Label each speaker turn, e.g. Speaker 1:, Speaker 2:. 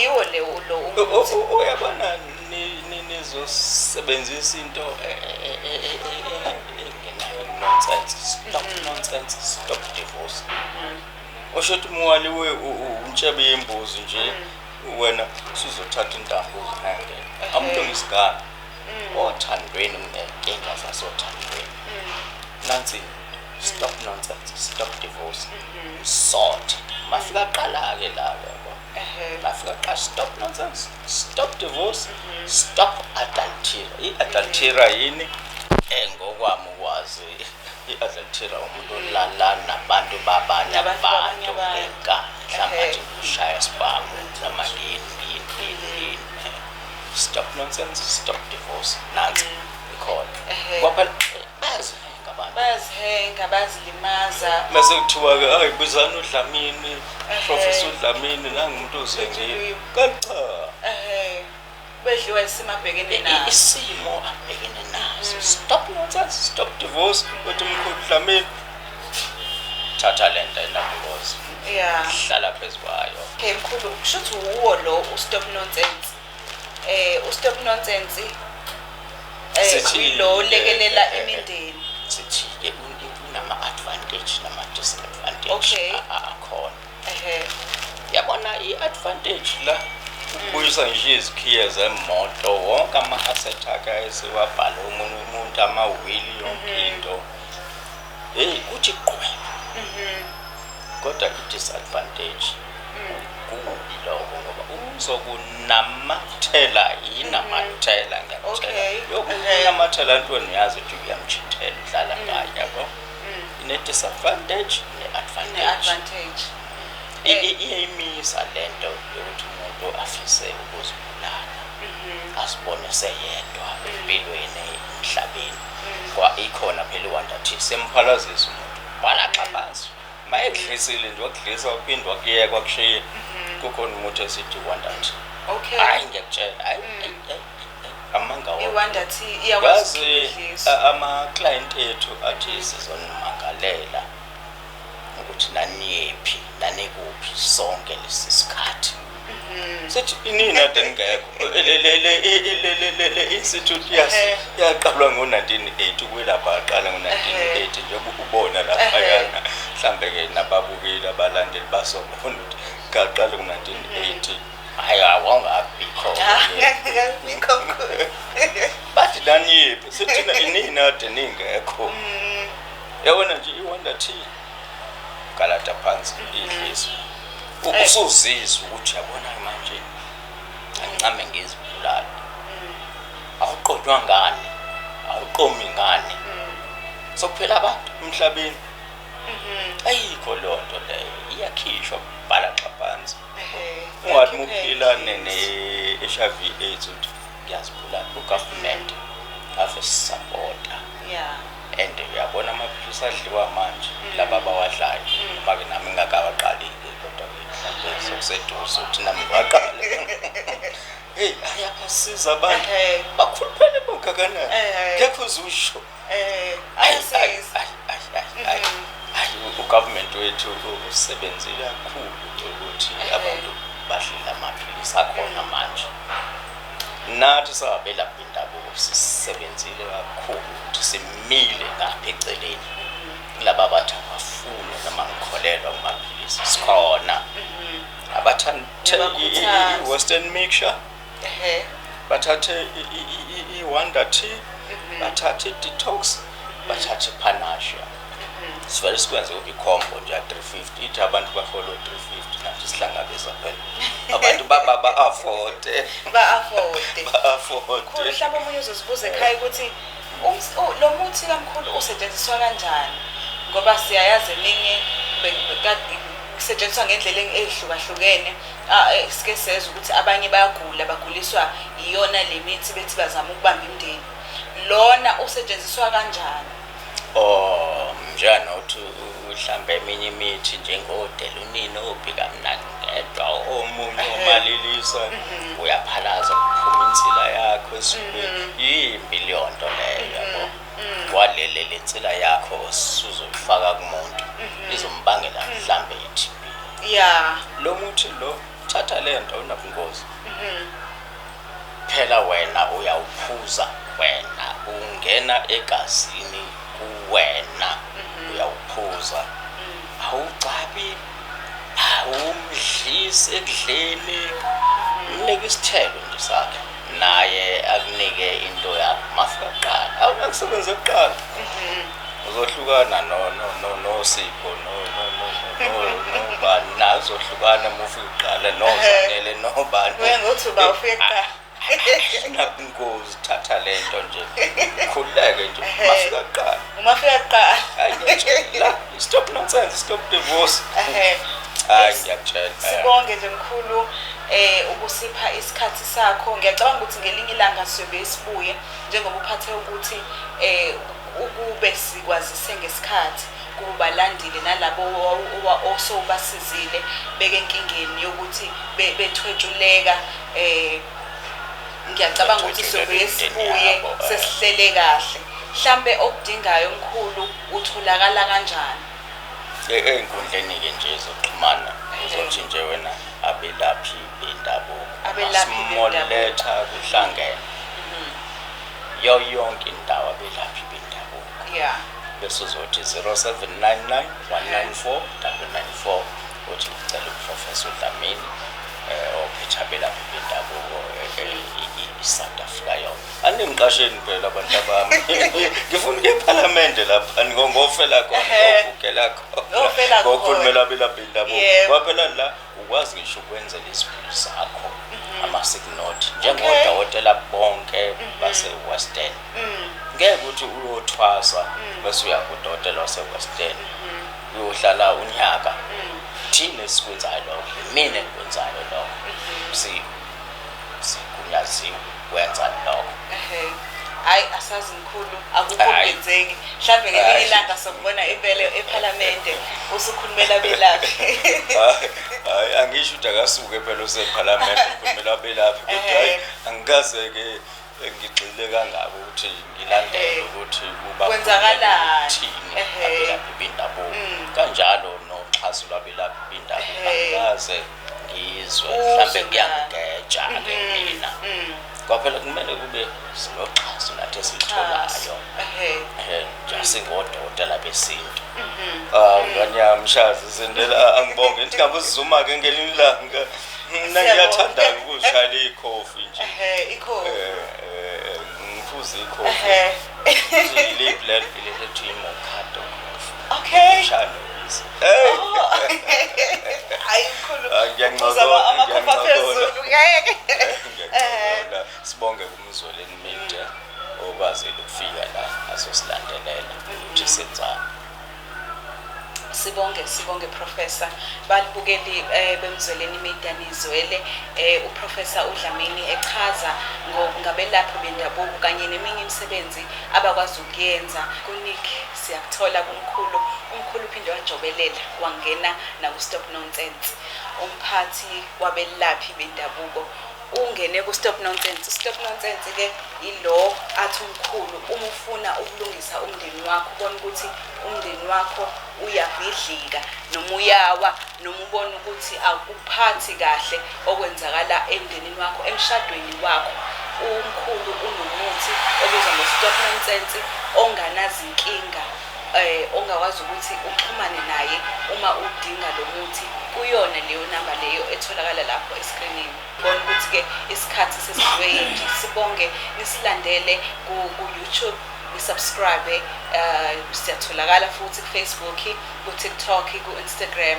Speaker 1: yiwo lo umuthi.
Speaker 2: Uyabona nizosebenzisa into nonsense. Stop nonsense, stop divorce. Oshothi umwali we untshebe yembuzi nje wena usuzothatha intambo uzihangele. Amlungisigana. Othandweni ngenkinga zasothandweni. Nansi stop nonsense, stop divorce. Sort. Mafika qala ke la yabo. Mafika qala stop nonsense, stop divorce, stop adultery. I-adultery yini? Ngokwami ukwazi i-adultery umuntu olala nabantu babanye abantu enkandla manje ushaya sibhamu noma yini. Stop nonsense, stop divorce. Nansi ikhona. Kwaphela
Speaker 1: bayazihenga bazilimaza
Speaker 2: mase kuthiwa ke hayi bizana uDlamini Professor uDlamini nangumuntu ozengile kacha
Speaker 1: bedliwa isimo abhekene naso
Speaker 2: isimo abhekene naso. Stop nonsense, stop divorce. Uthi umkhulu uDlamini thatha lento endabukoza hlala phezukwayo.
Speaker 1: Okay mkhulu kushuthi uwo lo stop nonsense stop nonsense lo lekelela imindeni
Speaker 2: sithi ke kunama advantage nama disadvantage akhona. Yabona i-advantage la ukubuyisa nje izikhiye zemoto wonke ama-asset akhe esiwabhala umuntu amawili yonke into kuthi qhwe. Kodwa i-disadvantage kubi lokho ngoba uzokunamathela inamathela ngiyakutshela yokunamathela ntweni yazi ukuthi uyamchithela udlala ngayo yabo. Ine-disadvantage ne-advantage. Iyayimisa lento yokuthi umuntu afise ukuzibulala asibone seyedwa empilweni emhlabeni kwa ikhona phela iwandathi semphalazisa umuntu balaxaphaza mayedlisile nje wakudlisa uphindwa kuyekwa kushiye kukhona umuntu esithi iwandathi. Hayi ngiyakutshela hayi amanga wona
Speaker 1: iwandathi iyakwazi
Speaker 2: ama-client ethu athi sizonimangalela ukuthi naniyephi nanikuphi sonke lesi sikhathi. Sithi inini ade ngekho le institute yaqalwa ngo-1980 kwelapha aqala ngo-1980 njengoba ubona lapha yana mhlambe ke nababukeli abalandeli basobona ukuthi ngaqala ngo-1980 hayi awangabikho bathi naniyephi sithi inini ade ningekho. Yabona nje iwandathi galata phansi idlizwe usuzizwa ukuthi yabona manje ancame ngizibulala awuqodwa ngani awuqomi ngani sokuphela abantu emhlabeni ayikho lonto leyo iyakhishwa bhala xaphansi ungathi muphila ne-HIV AIDS uthi ngiyazibulala ugovernment have supporter and uyabona amaphilisi adliwa manje laba abawadlayo manje nami ngakabaqalile kodwa mhlawumbe sokuseduze uthi nami baqale ayabasiza abantu bakhuluphele bongakanani ngekho uzusho ugovernment wethu usebenzile kakhulu ukuthi abantu badlile amaphilisi akhona manje. Nathi sabelaphi indabuko sisebenzile kakhulu ukuthi simile ngapha eceleni laba bathi abafuni noma ngikholelwa kumaphilisi sikhona abathathe i-western mixture bathathe i-wonder tea bathathe i-detox bathathe i-panacea sivele sikwenze i-combo nje ya-350 ithi abantu bafollow 350 nathi sihlangabeza phela abantu ba-afford
Speaker 1: mkhulu mhlawumbe omunye uzozibuza ekhaya ukuthi lo muthi kamkhulu usetshenziswa kanjani ngoba siyayazi eminye kusetshenziswa ngendlela ehlukahlukene sike sezwe ukuthi abanye bayagula baguliswa iyona le mithi bethi bazama ukubamba imndeni lona usetshenziswa kanjani?
Speaker 2: Njana uthi mhlambe eminye imithi njengodelunini obhika mnandi ngedwa omunye omalilisa uyaphalaza kuphuma insila yakho esibeni yimbi leyo nto leyo yabo walele lensila yakho usuzoyifaka kumuntu izombangela mhlambe i-TB.
Speaker 1: Yeah.
Speaker 2: Lo muthi lo thatha lento unabungozi phela wena uyawuphuza wena ungena egazini kuwena uyawuphuza awucabi awumdlisi ekudleni mnika isithelo nje sakhe naye akunike into yakho mafika kuqala awunakusebenza kuqala uzohlukana noSipho nobani nazohlukana mufika kuqala nozanele nobani
Speaker 1: wengothi uba ufike kuqala
Speaker 2: nabungozi thatha lento nje khuleke nje mafika kuqala
Speaker 1: umafika kuqala
Speaker 2: ayitshela stop nonsense stop divorce ngiyakutshela
Speaker 1: sibonge nje mkhulu ukusipha isikhathi sakho ngiyacabanga ukuthi ngelinye ilanga siyobe sibuye njengoba uphathe ukuthi ukube sikwazise ngesikhathi kubalandile nalabo osowubasizile beke enkingeni yokuthi bethwetshuleka ngiyacabanga ukuthi siyobe sibuye sesihlele kahle mhlambe okudingayo mkhulu utholakala kanjani
Speaker 2: einkundleni ke nje zokuxhumana uzothi nje wena abelaphi bendabuko simoletha kuhlangene yonke indawo abelaphi bendabuko bese uzothi 0799 194 994 uthi ucela uProfessor Dlamini ophethe abelaphi bendabuko South Africa yonke anengiqasheni phela abantu abami ngifuna ukuya eParliament lapha ngongofela khona ukukela khona ngokhulumela abelaphi bendabuko kwaphela la ukwazi ngisho ukwenza lesiphuzu sakho ama-signot njengodokotela bonke base-Western ngeke ukuthi uyothwasa bese uya kudokotela wase-Western uyohlala unyaka thina esikwenzayo lokho mina engikwenzayo lokho sigunyaziwe kwenza lokho
Speaker 1: hayi asazi mkhulu akukhongenzeki mhlambe ngelinye ilanga sokubona impela eParliament usukhulumela abelaphi
Speaker 2: hayi angisho ukuthi akasuke phela useParliament ukhulumela abelaphi kodwa hayi angikaze ke ngigxile kangako ukuthi ngilandele ukuthi kuba
Speaker 1: kwenzakalani
Speaker 2: abelaphi bendabuko kanjalo noxhaso lwabelaphi bendabuko angikaze ngizwe mhlambe kuyangeja ke mina kwaphela kumele kube sinoxhaso nathi esilitholayo njengoDokotela besintu nganyamshazi sendela angibonge into ngabe uzuma ke ngelinye ilanga mina ngiyathanda ukuzishayela ikhofi nje
Speaker 1: ikhofi
Speaker 2: ngiphuza ikhofi ile blood ile team okado
Speaker 1: okay
Speaker 2: shalo
Speaker 1: ngiyangcoza amakhopha phezulu ngeke
Speaker 2: sibonge kumzoleni media okwazile ukufika la asosilandelela ukuthi senzani
Speaker 1: sibonge Professor balibukeli bemzoleni media nizwele uProfessor uDlamini echaza ngabelaphi bendabuko kanye neminye imisebenzi abakwazi ukuyenza kuNick siyakuthola kumkhulu umkhulu uphinde wajobelela wangena na ku Stop Nonsense umphathi wabelaphi bendabuko ungene ku Stop Nonsense Stop Nonsense ke ilo athi umkhulu uma ufuna ukulungisa umndeni wakho ubona ukuthi umndeni wakho uyabhidlika noma uyawa noma ubona ukuthi akuphathi kahle okwenzakala emndenini wakho emshadweni wakho umkhulu unomuthi obizwa ngo-Stop Nonsense onganazinkinga ongakwazi ukuthi uxhumane naye uma udinga lo muthi kuyona leyo namba leyo etholakala lapho escreenini bona ukuthi ke isikhathi sesidlule sibonge nisilandele ku YouTube nisubscribe siyatholakala futhi ku Facebook ku TikTok ku Instagram